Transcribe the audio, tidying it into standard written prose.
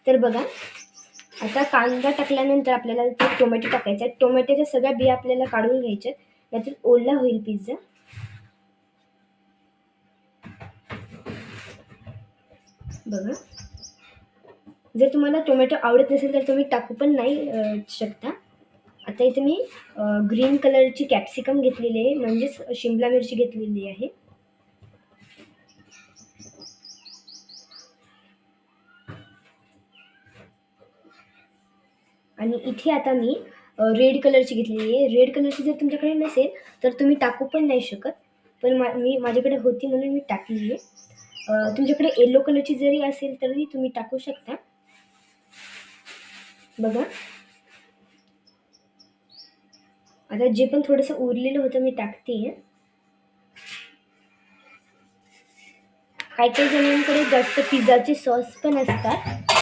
तर बघा, आता कांदा टाकल्यानंतर आपल्याला ते टोमॅटो टाकायचा आहे. टोमॅटोच्या सगळ्या बिया आपल्याला काढून घ्यायच्या, नाहीतर ओला होईल पिझ्झा. बघा, जर तुम्हाला टोमॅटो आवडत नसेल तर तुम्ही टाकू पण नाही शकता. आता इथे मी ग्रीन कलरची कॅप्सिकम घेतलेली आहे, म्हणजेच शिमला मिरची घेतलेली आहे. आणि इथे आता मी रेड कलरची घेतलेली आहे. रेड कलरची जर तुमच्याकडे नसेल तर तुम्ही टाकू पण नाही शकत, पण माझ्याकडे होती म्हणून मी टाकली आहे. तुमच्याकडे येलो कलरची जरी असेल तरी तुम्ही टाकू शकता. बघा, आता जे पण थोडंसं उरलेलं होतं मी टाकते. काही काही जणांकडे जास्त पिझ्झाचे सॉस पण असतात,